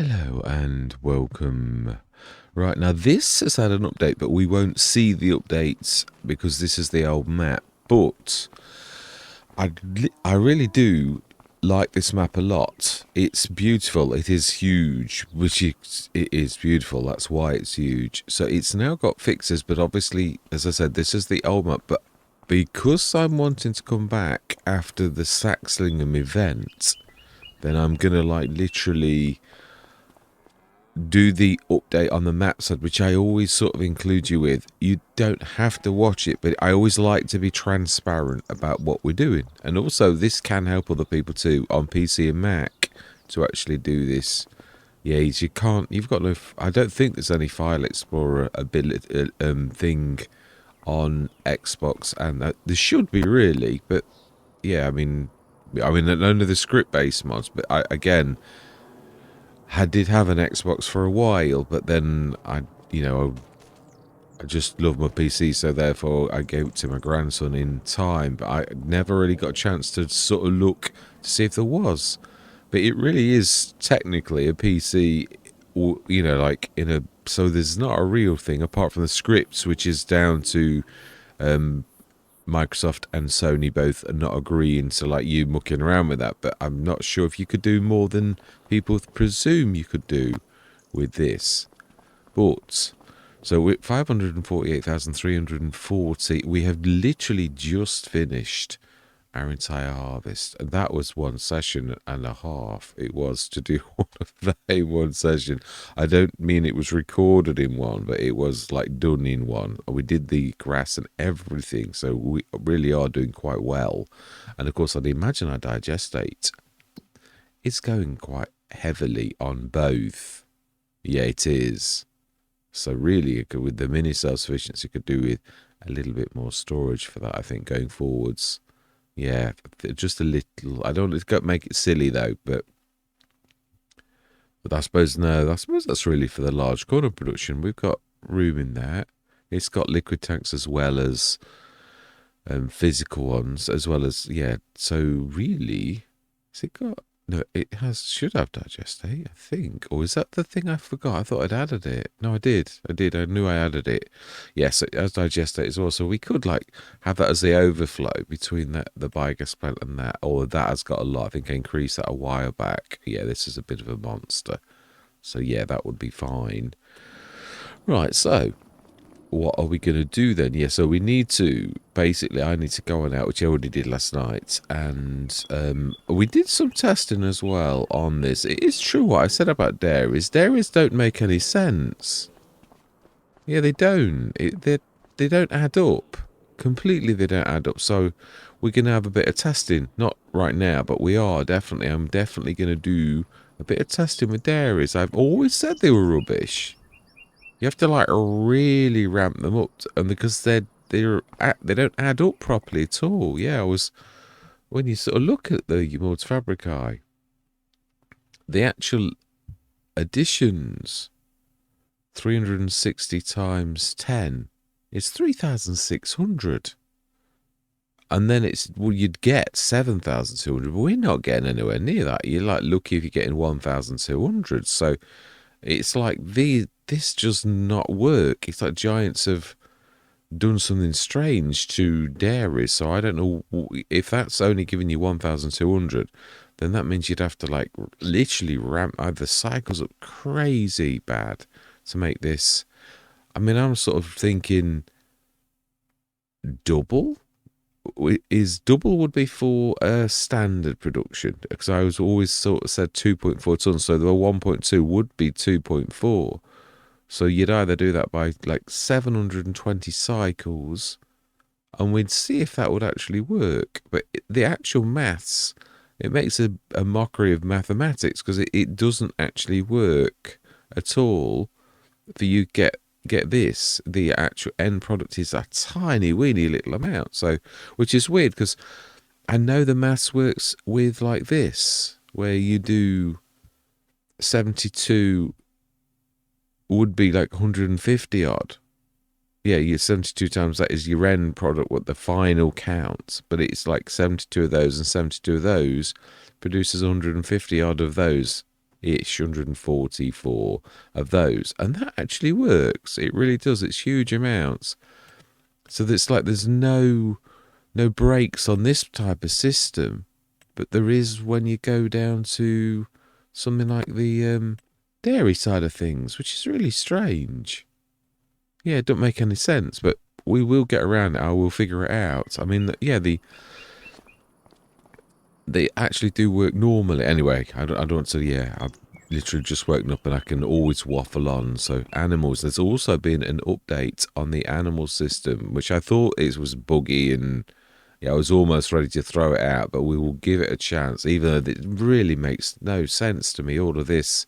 Hello and welcome. Right, now this has had an update, but we won't see the updates because this is the old map. But I really do like this map a lot. It's beautiful. It is huge, it is beautiful. That's why it's huge. So it's now got fixes, but obviously, as I said, this is the old map. But because I'm wanting to come back after the Saxlingham event, then I'm gonna like literally do the update on the map side, which I always sort of include you with. You don't have to watch it, but I always like to be transparent about what we're doing. And also, this can help other people too on PC and Mac to actually do this. Yeah, you can't. You've got no. I don't think there's any File Explorer ability thing on Xbox, and there should be really. But yeah, I mean, none of the script-based mods. But again. I did have an Xbox for a while, but then I just love my PC, so therefore I gave it to my grandson in time. But I never really got a chance to sort of look to see if there was. But it really is technically a PC, or like in a. So there's not a real thing apart from the scripts, which is down to Microsoft and Sony both are not agreeing to like you mucking around with that, but I'm not sure if you could do more than people presume you could do with this. But so with 548,340, we have literally just finished our entire harvest, and that was one session and a half. It was to do all of that in one session. I don't mean it was recorded in one, but it was like done in one. We did the grass and everything, so we really are doing quite well. And of course, I'd imagine our digestate is going quite heavily on both. Yeah, it is. So really, with the mini self-sufficiency, could do with a little bit more storage for that, I think, going forwards. Yeah, just a little. I don't want to make it silly though, but I suppose that's really for the large corn production. We've got room in there. It's got liquid tanks as well as physical ones, as well as So really, has it got? No, it should have digestate, I think. Or is that the thing I forgot? I thought I'd added it. No, I did. I knew I added it. Yes, it has digestate as well. So we could like have that as the overflow between the biogas plant and that. Or that has got a lot. I think I increased that a while back. Yeah, this is a bit of a monster. So yeah, that would be fine. Right, so what are we going to do then? Yeah, so we need to, basically, I need to go on out, which I already did last night, and we did some testing as well on this. It is true what I said about dairies. Dairies don't make any sense. Yeah, they don't. They don't add up. Completely, they don't add up. So we're going to have a bit of testing. Not right now, but we are, definitely. I'm definitely going to do a bit of testing with dairies. I've always said they were rubbish. You have to like really ramp them up, and because they don't add up properly at all. Yeah, when you sort of look at the Mods Fabricae, the actual additions, 360 times 10 is 3,600, and then you'd get 7,200, but we're not getting anywhere near that. You're like lucky if you're getting 1,200. So it's like this does not work. It's like Giants have done something strange to dairies. So I don't know if that's only giving you 1,200, then that means you'd have to like literally ramp either cycles up crazy bad to make this. I mean, I'm sort of thinking double. Double would be for a standard production, because I was always sort of said 2.4 tons, so the 1.2 would be 2.4. So you'd either do that by like 720 cycles, and we'd see if that would actually work. But the actual maths, it makes a mockery of mathematics, because it doesn't actually work at all for you get this. The actual end product is a tiny weeny little amount. So, which is weird, because I know the maths works with like this, where you do 72 would be like 150 odd. Yeah, you 72 times that is your end product, what the final count. But it's like 72 of those, and 72 of those produces 150 odd of those. ish, 144 of those, and that actually works. It really does. It's huge amounts. So it's like there's no breaks on this type of system, but there is when you go down to something like the dairy side of things, which is really strange. Yeah, it don't make any sense, but we will get around it. I will figure it out. I mean, yeah, they actually do work normally. Anyway, I don't want to. Yeah, I've literally just woken up and I can always waffle on. So animals. There's also been an update on the animal system, which I thought it was buggy, and yeah, I was almost ready to throw it out. But we will give it a chance, even though it really makes no sense to me. All of this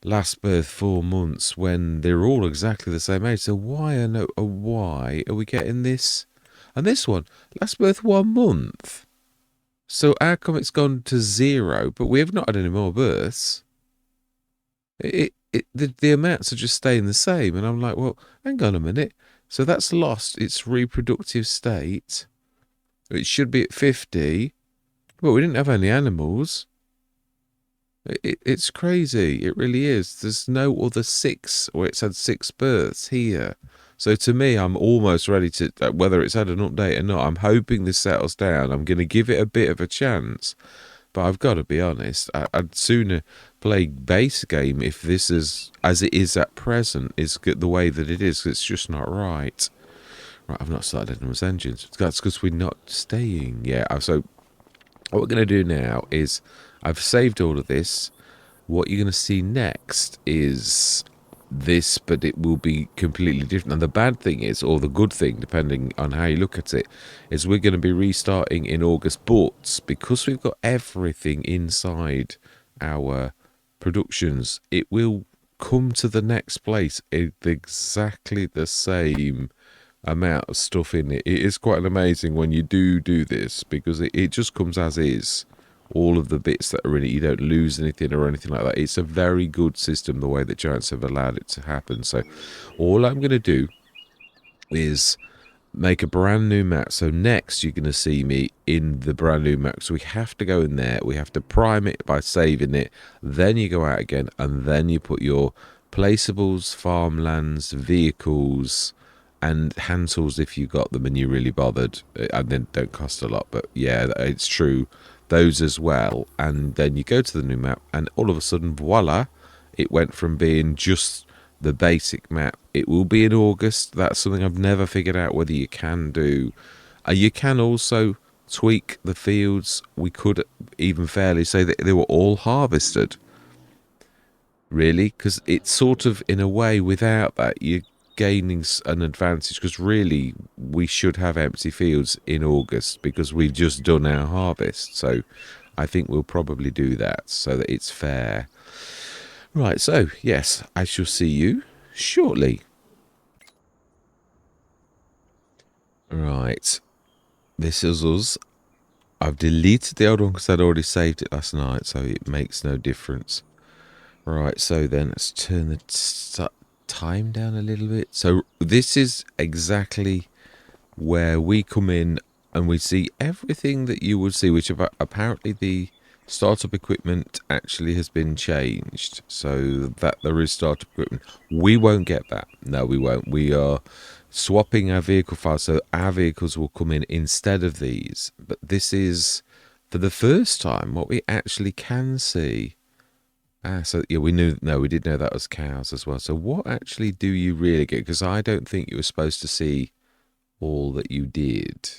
last birth 4 months when they're all exactly the same age. So why are we getting this? And this one, last birth 1 month. So how come it's gone to 0, but we have not had any more births? The amounts are just staying the same, and I'm like, well, hang on a minute. So that's lost its reproductive state. It should be at 50, but we didn't have any animals. It's crazy. It really is. There's no other 6, or it's had 6 births here. So to me, I'm almost ready to, whether it's had an update or not, I'm hoping this settles down. I'm going to give it a bit of a chance. But I've got to be honest, I'd sooner play base game if this is, as it is at present, is the way that it is. It's just not right. Right, I've not started anyone's engines. That's because we're not staying. Yeah, so what we're going to do now is I've saved all of this. What you're going to see next is this, but it will be completely different. And the bad thing is, or the good thing, depending on how you look at it, is we're going to be restarting in August. But because we've got everything inside our productions, it will come to the next place with exactly the same amount of stuff in it. It is quite amazing when you do this, because it just comes as is. All of the bits that are in it, you don't lose anything or anything like that. It's a very good system, the way that Giants have allowed it to happen. So all I'm going to do is make a brand new map. So next you're going to see me in the brand new map. So we have to go in there, we have to prime it by saving it, then you go out again, and then you put your placeables, farmlands, vehicles, and hand tools if you got them and you really bothered, and then don't cost a lot, but yeah, it's true, those as well. And then you go to the new map, and all of a sudden, voila, it went from being just the basic map. It will be in August. That's something I've never figured out whether you can do. You can also tweak the fields. We could even fairly say that they were all harvested, really, because it's sort of, in a way, without that, you're gaining an advantage, because really we should have empty fields in August because we've just done our harvest. So I think we'll probably do that so that it's fair. Right, so yes, I shall see you shortly. Right, this is us. I've deleted the old one because I'd already saved it last night, so it makes no difference. Right, so then let's turn the time down a little bit. So this is exactly where we come in and we see everything that you would see, which apparently the startup equipment actually has been changed, so that there is startup equipment. We won't get that. No, we won't. We are swapping our vehicle files, so our vehicles will come in instead of these. But this is, for the first time, what we actually can see. So yeah, we did know that was cows as well. So what actually do you really get? Because I don't think you were supposed to see all that you did.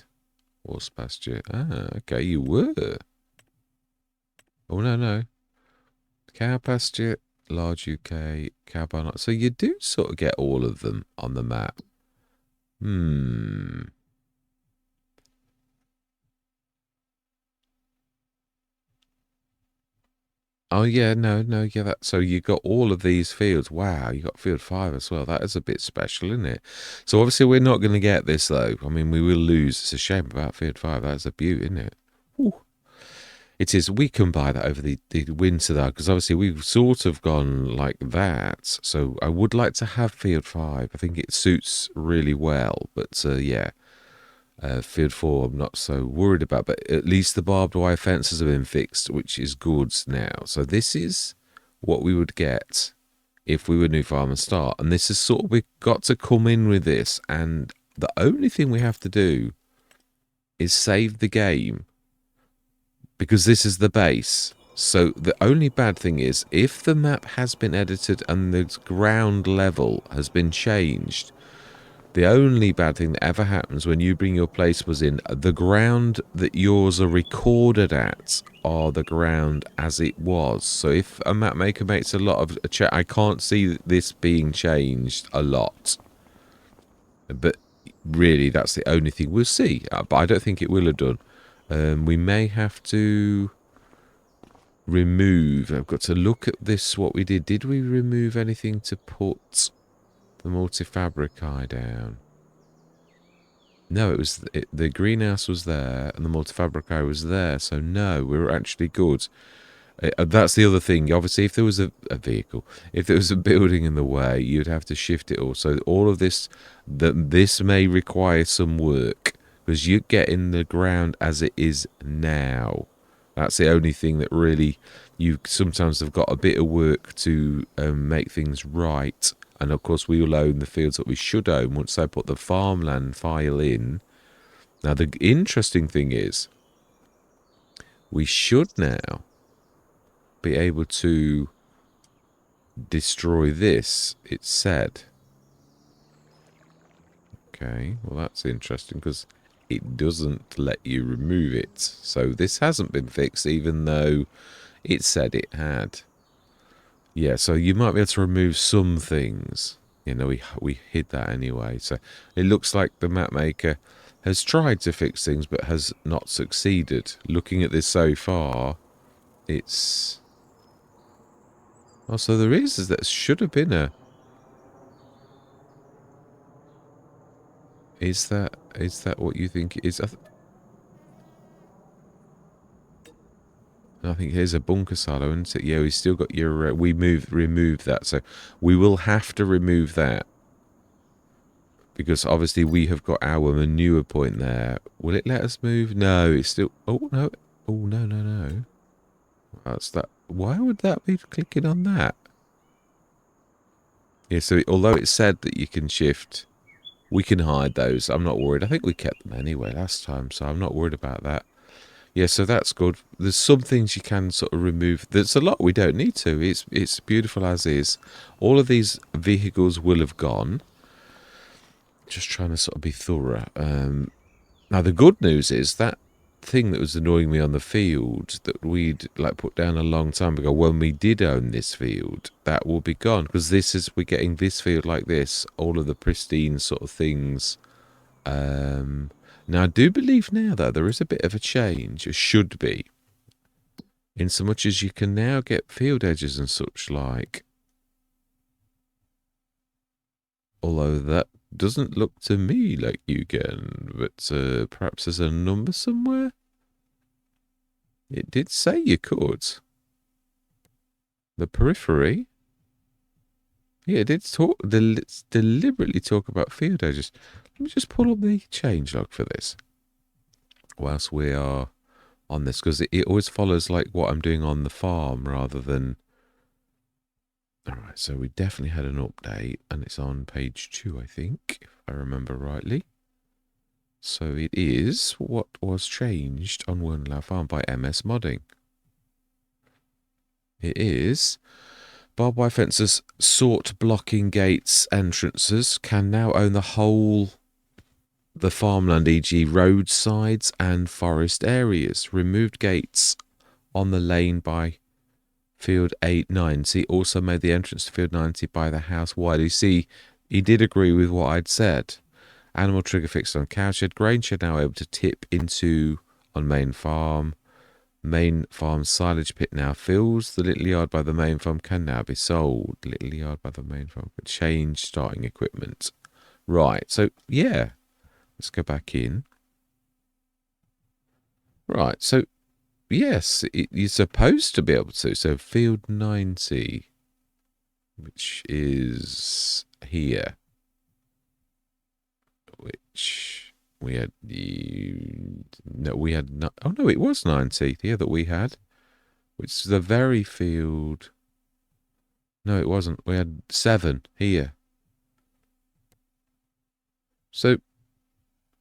Horse pasture. Okay, you were. Oh, no. Cow pasture, large UK, cow barn. So you do sort of get all of them on the map. Oh, yeah, no, yeah, so you got all of these fields. Wow, you got field 5 as well. That is a bit special, isn't it? So obviously we're not going to get this, though. I mean, we will lose. It's a shame about field 5. That's a beaut, isn't it? Ooh. It is. We can buy that over the winter, though, because obviously we've sort of gone like that. So I would like to have field 5. I think it suits really well. But yeah, field 4 I'm not so worried about. But at least the barbed wire fences have been fixed, which is good now. So this is what we would get if we were new farmer start. And this is sort of, we've got to come in with this, and the only thing we have to do is save the game, because this is the base. So the only bad thing is, if the map has been edited and the ground level has been changed, the only bad thing that ever happens when you bring your placeables in, the ground that yours are recorded at are the ground as it was. So if a map maker makes a lot of I can't see this being changed a lot. But really, that's the only thing we'll see. But I don't think it will have done. We may have to remove. I've got to look at this, what we did. Did we remove anything to put the multifabricae down? No, it was the greenhouse was there and the multifabricae was there. So no, we were actually good. That's the other thing. Obviously, if there was a vehicle, if there was a building in the way, you'd have to shift it all. So all of this, this may require some work, because you get in the ground as it is now. That's the only thing that really, you sometimes have got a bit of work to make things right. And of course, we will own the fields that we should own once I put the farmland file in. Now, the interesting thing is, we should now be able to destroy this, it said. Okay, well, that's interesting, because it doesn't let you remove it. So this hasn't been fixed, even though it said it had. Yeah, so you might be able to remove some things. You know, we hid that anyway. So it looks like the map maker has tried to fix things, but has not succeeded. Looking at this so far, it's... Oh, so there is, that should have been a... Is that what you think it is? I think here's a bunker silo, isn't it? Yeah, we still got your... we removed that, so we will have to remove that. Because obviously we have got our manure point there. Will it let us move? No, it's still... Oh, no. Oh, no. That's that. Why would that be clicking on that? Yeah, so although it said that you can shift, we can hide those. I'm not worried. I think we kept them anyway last time, so I'm not worried about that. Yeah, so that's good. There's some things you can sort of remove. There's a lot we don't need to. It's beautiful as is. All of these vehicles will have gone. Just trying to sort of be thorough. Now, the good news is that thing that was annoying me on the field that we'd like put down a long time ago, when we did own this field, that will be gone, because we're getting this field like this, all of the pristine sort of things. Now, I do believe now, though, there is a bit of a change. It should be. In so much as you can now get field edges and such like. Although that doesn't look to me like you can. But perhaps there's a number somewhere? It did say you could. The periphery? Yeah, it did deliberately talk about field edges. Let me just pull up the changelog for this, whilst we are on this, because it always follows like what I'm doing on the farm rather than... Alright, so we definitely had an update, and it's on page 2, I think, if I remember rightly. So it is what was changed on Wernolau Farm by MSModding. It is... Barbed wire fences, sort blocking gates, entrances, can now own the farmland, e.g. roadsides and forest areas. Removed gates on the lane by field 890. Also made the entrance to field 90 by the house wider. You see, he did agree with what I'd said. Animal trigger fixed on cowshed. Grain shed now able to tip into on main farm. Main farm silage pit now fills. The little yard by the main farm can now be sold. Little yard by the main farm. Change starting equipment. Right, so yeah. Let's go back in. Right, so yes, you're supposed to be able to. So field 90, which is here. Which... we had oh no, it was 90, yeah, that we had, which is the very field. No, it wasn't. We had 7 here. So,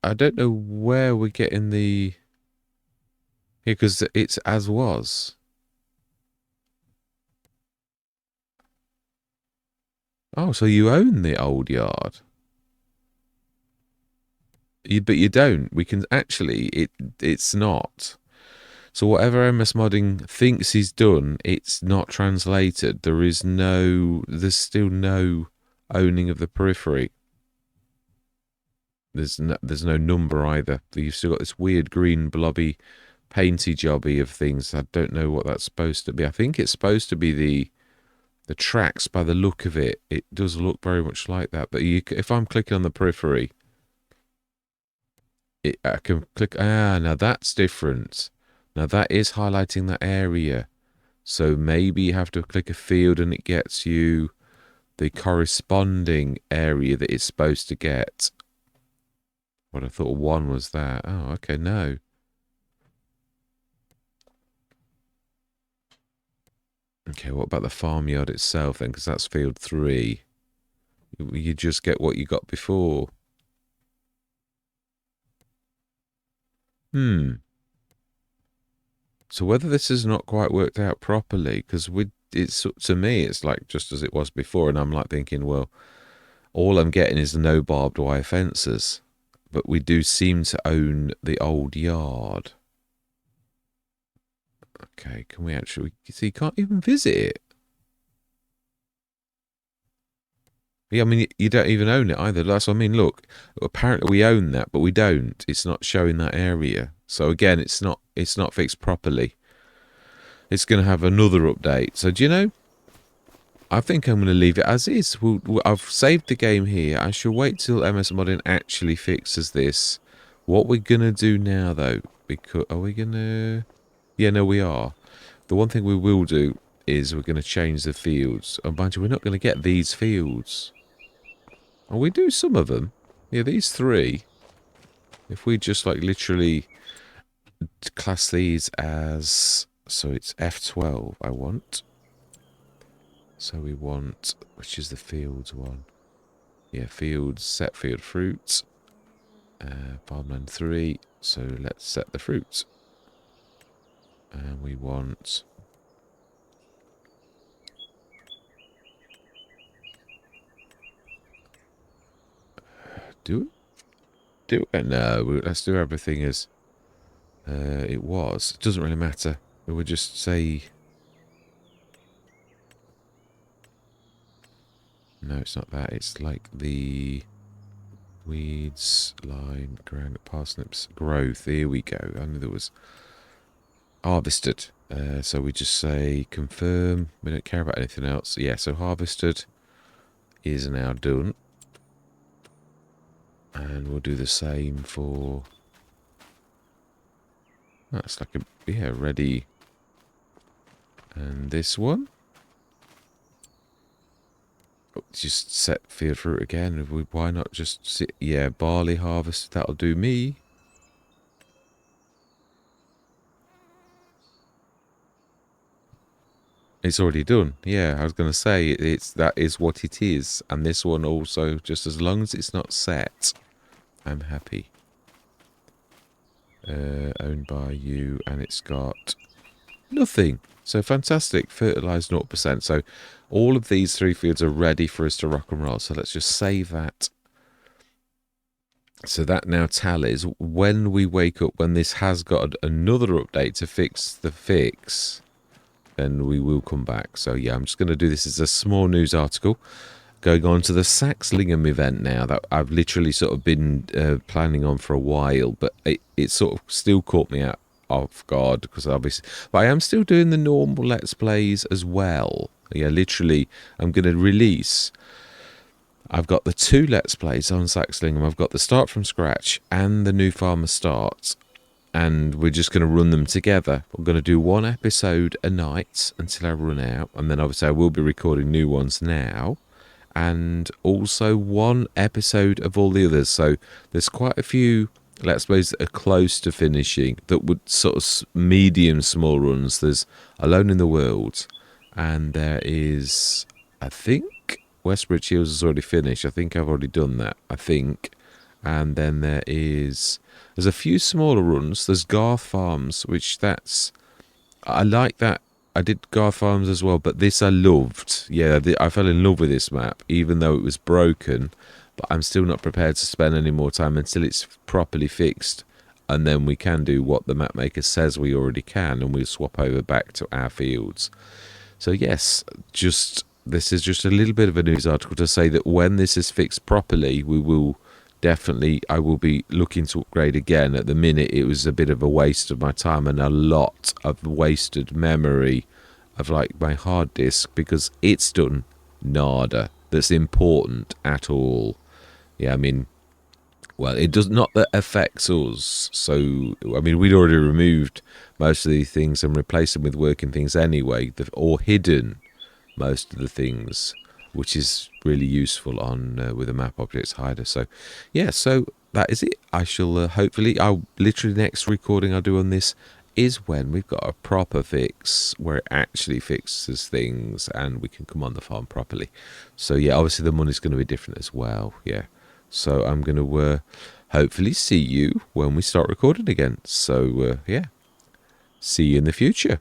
I don't know where we're getting the... Here, because it's as was. Oh, so you own the old yard. But you don't. We can actually... It's not. So whatever MSModding thinks he's done, it's not translated. There's still no owning of the periphery. There's no number either. You've still got this weird green blobby painty jobby of things. I don't know what that's supposed to be. I think it's supposed to be the tracks by the look of it. It does look very much like that. But if I'm clicking on the periphery, I can click. Now that's different. Now that is highlighting that area. So maybe you have to click a field and it gets you the corresponding area that it's supposed to get. What I thought 1 was that. Oh, okay, no. Okay, what about the farmyard itself then? Because that's field 3. You just get what you got before. So whether this is not quite worked out properly, because to me it's like just as it was before, and I'm like thinking, well, all I'm getting is the no barbed wire fences, but we do seem to own the old yard. Okay, can we actually see? You can't even visit it. Yeah, I mean, you don't even own it either. That's what I mean. Look, apparently we own that, but we don't. It's not showing that area. So again, it's not fixed properly. It's going to have another update. So do you know? I think I'm going to leave it as is. I've saved the game here. I shall wait till MSModding actually fixes this. What we're going to do now, though, because are we going to? Yeah, no, we are. The one thing we will do is we're going to change the fields. Oh, mind you, we're not going to get these fields. Oh, we do some of them. Yeah, these 3. If we just like literally class these as... So it's F12 I want. So we want... Which is the fields one? Yeah, fields, set field fruits. Farmland 3. So let's set the fruits. And we want... Do it? No, let's do everything as it was. It doesn't really matter. We would just say... No, it's not that. It's like the weeds, lime, ground, parsnips, growth. Here we go. I knew there was harvested. So we just say confirm. We don't care about anything else. Yeah, so harvested is now done. And we'll do the same for... That's like a... Yeah, ready. And this one. Just set field fruit again. Why not just sit? Yeah, barley harvest. That'll do me. It's already done. Yeah, I was going to say that is what it is. And this one also, just as long as it's not set, I'm happy. Owned by you, and it's got nothing. So fantastic. Fertilized 0%. So all of these 3 fields are ready for us to rock and roll. So let's just save that. So that now tallies. When we wake up, when this has got another update to fix the fix, then we will come back. So yeah, I'm just going to do this as a small news article. Going on to the Saxlingham event now that I've literally sort of been planning on for a while, but it sort of still caught me out off guard because obviously, but I am still doing the normal Let's Plays as well. Yeah, literally, I'm going to release. I've got the 2 Let's Plays on Saxlingham. I've got the Start from Scratch and the New Farmer Start, and we're just going to run them together. I'm going to do 1 episode a night until I run out, and then obviously I will be recording new ones now. And also 1 episode of all the others. So there's quite a few Let's Plays that are close to finishing, that would sort of medium small runs. There's Alone in the World, and there is I think Westbridge Hills is already finished. I think I've already done that. I think. And then there's a few smaller runs. There's Garth Farms, which I like that. I did Garth Farms as well, but this I loved. Yeah, I fell in love with this map, even though it was broken. But I'm still not prepared to spend any more time until it's properly fixed. And then we can do what the map maker says we already can, and we'll swap over back to our fields. So yes, this is just a little bit of a news article to say that when this is fixed properly, I will be looking to upgrade again. At the minute, it was a bit of a waste of my time and a lot of wasted memory of like my hard disk, because it's done nada that's important at all. Yeah, I mean, well, it does not that affects us. So, I mean, we'd already removed most of these things and replaced them with working things anyway, or hidden most of the things, which is really useful on with a map objects hider. So, yeah, so that is it. I shall hopefully, I'll literally next recording I'll do on this is when we've got a proper fix where it actually fixes things and we can come on the farm properly. So, yeah, obviously the money's going to be different as well. Yeah. So I'm going to hopefully see you when we start recording again. So, yeah, see you in the future.